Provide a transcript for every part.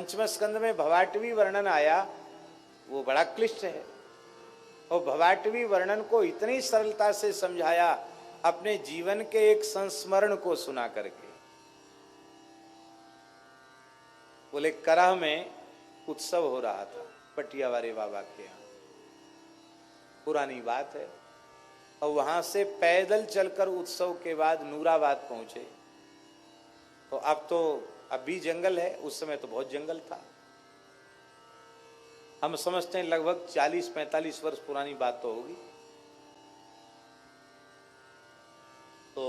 पंचम स्कंद में भवाटवी वर्णन आया, वो बड़ा क्लिष्ट है। और भवाटवी वर्णन को इतनी सरलता से समझाया अपने जीवन के एक संस्मरण को सुना करके। बोले करह में उत्सव हो रहा था पटियावारे बाबा के यहाँ, पुरानी बात है। और वहां से पैदल चलकर उत्सव के बाद नूराबाद पहुंचे। तो अब भी जंगल है, उस समय तो बहुत जंगल था। हम समझते हैं लगभग 40-45 वर्ष पुरानी बात तो होगी। तो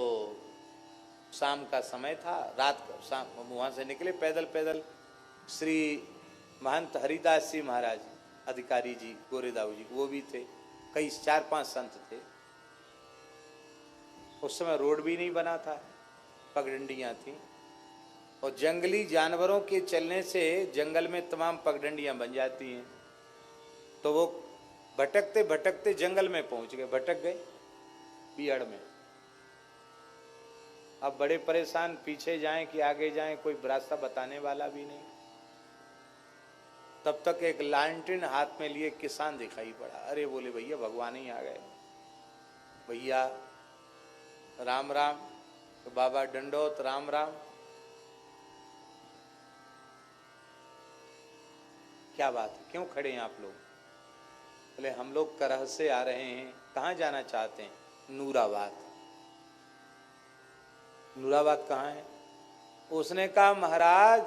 शाम का समय था, रात को शाम वहां से निकले पैदल पैदल। श्री महंत हरिदास जी महाराज, अधिकारी जी, गोरेदाऊ जी, वो भी थे, कई 4-5 संत थे। उस समय रोड भी नहीं बना था, पगडंडियां थी। और जंगली जानवरों के चलने से जंगल में तमाम पगडंडियां बन जाती हैं। तो वो भटकते भटकते जंगल में पहुंच गए, भटक गए बियड़ में। अब बड़े परेशान, पीछे जाएं कि आगे जाएं, कोई रास्ता बताने वाला भी नहीं। तब तक एक लालटेन हाथ में लिए किसान दिखाई पड़ा। अरे बोले भैया भगवान ही आ गए। भैया राम राम। तो बाबा दंडोत, राम राम। क्या बात है, क्यों खड़े हैं आप लोग? बोले हम लोग करह से आ रहे हैं। कहाँ जाना चाहते हैं? नूराबाद। नूराबाद कहाँ है? उसने कहा महाराज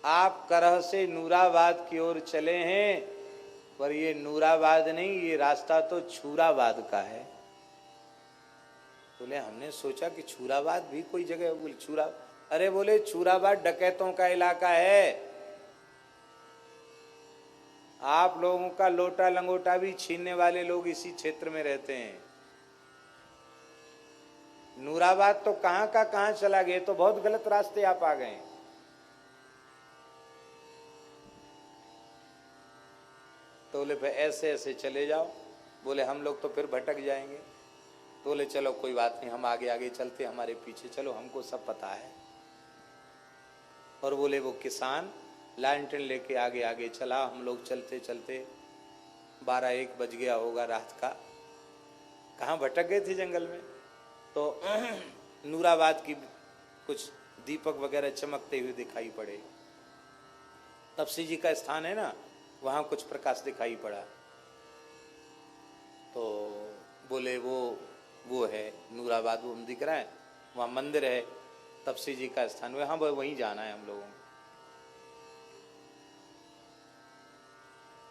आप करह से नूराबाद की ओर चले हैं, पर ये नूराबाद नहीं, ये रास्ता तो छूराबाद का है। बोले हमने सोचा कि छूराबाद भी कोई जगह। बोले छूरा, अरे बोले छूराबाद डकैतों का इलाका है। आप लोगों का लोटा लंगोटा भी छीनने वाले लोग इसी क्षेत्र में रहते हैं। नूराबाद तो कहां का कहां चला गए, तो बहुत गलत रास्ते आप आ गए। तो बोले भाई ऐसे ऐसे चले जाओ। बोले हम लोग तो फिर भटक जाएंगे। तो बोले चलो कोई बात नहीं, हम आगे आगे चलते, हमारे पीछे चलो, हमको सब पता है। और बोले वो किसान लालटेन लेके आगे आगे चला। हम लोग चलते चलते 12-1 बज गया होगा रात का। कहाँ भटक गए थे जंगल में। तो नूराबाद की कुछ दीपक वगैरह चमकते हुए दिखाई पड़े। तपसी जी का स्थान है ना, वहाँ कुछ प्रकाश दिखाई पड़ा। तो बोले वो है नूराबाद, वो दिख रहा है, वहाँ मंदिर है, तपसी जी का स्थान, वहाँ वहीं जाना है हम लोगों को।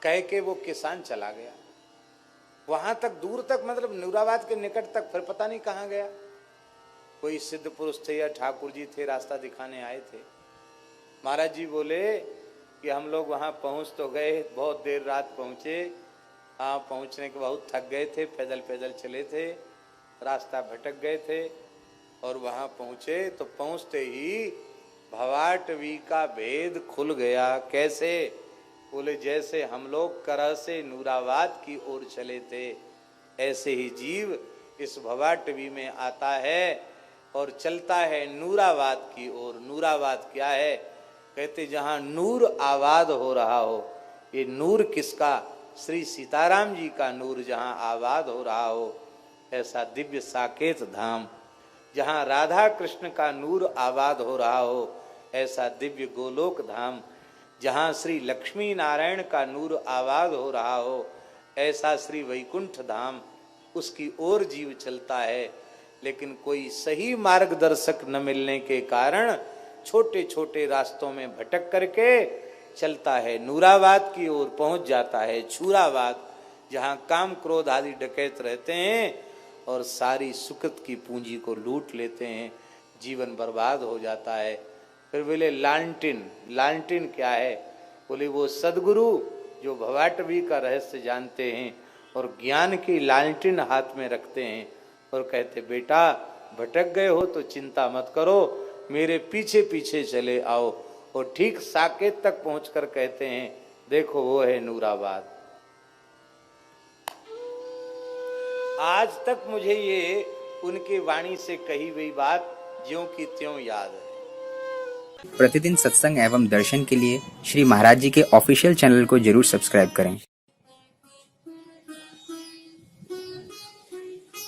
कह के वो किसान चला गया वहां तक, दूर तक, मतलब नूराबाद के निकट तक। फिर पता नहीं कहाँ गया। कोई सिद्ध पुरुष थे या ठाकुर जी थे, रास्ता दिखाने आए थे। महाराज जी बोले कि हम लोग वहां पहुंच तो गए, बहुत देर रात पहुंचे। हाँ, पहुंचने के बहुत थक गए थे, पैदल पैदल चले थे, रास्ता भटक गए थे। और वहां पहुंचे तो पहुंचते ही भवाटवी का भेद खुल गया। कैसे? बोले जैसे हम लोग करह से नूराबाद की ओर चले थे, ऐसे ही जीव इस भवाटवी में आता है और चलता है नूराबाद की ओर। नूराबाद क्या है? कहते जहाँ नूर आबाद हो रहा हो। ये नूर किसका? श्री सीताराम जी का नूर जहाँ आबाद हो रहा हो, ऐसा दिव्य साकेत धाम। जहाँ राधा कृष्ण का नूर आबाद हो रहा हो, ऐसा दिव्य गोलोक धाम। जहाँ श्री लक्ष्मी नारायण का नूर आबाद हो रहा हो, ऐसा श्री वैकुंठ धाम। उसकी ओर जीव चलता है, लेकिन कोई सही मार्गदर्शक न मिलने के कारण छोटे छोटे रास्तों में भटक करके चलता है, नूराबाद की ओर पहुंच जाता है, छूराबाद, जहाँ काम क्रोध आदि डकैत रहते हैं और सारी सुकृत की पूंजी को लूट लेते हैं, जीवन बर्बाद हो जाता है। फिर बोले लालटेन। लालटेन क्या है? बोले वो सदगुरु जो भवाटवी का रहस्य जानते हैं और ज्ञान की लालटेन हाथ में रखते हैं और कहते बेटा भटक गए हो तो चिंता मत करो, मेरे पीछे पीछे चले आओ। और ठीक साकेत तक पहुंचकर कहते हैं देखो वो है नूराबाद। आज तक मुझे ये उनकी वाणी से कही हुई बात ज्यों की त्यों याद है। प्रतिदिन सत्संग एवं दर्शन के लिए श्री महाराज जी के ऑफिशियल चैनल को जरूर सब्सक्राइब करें।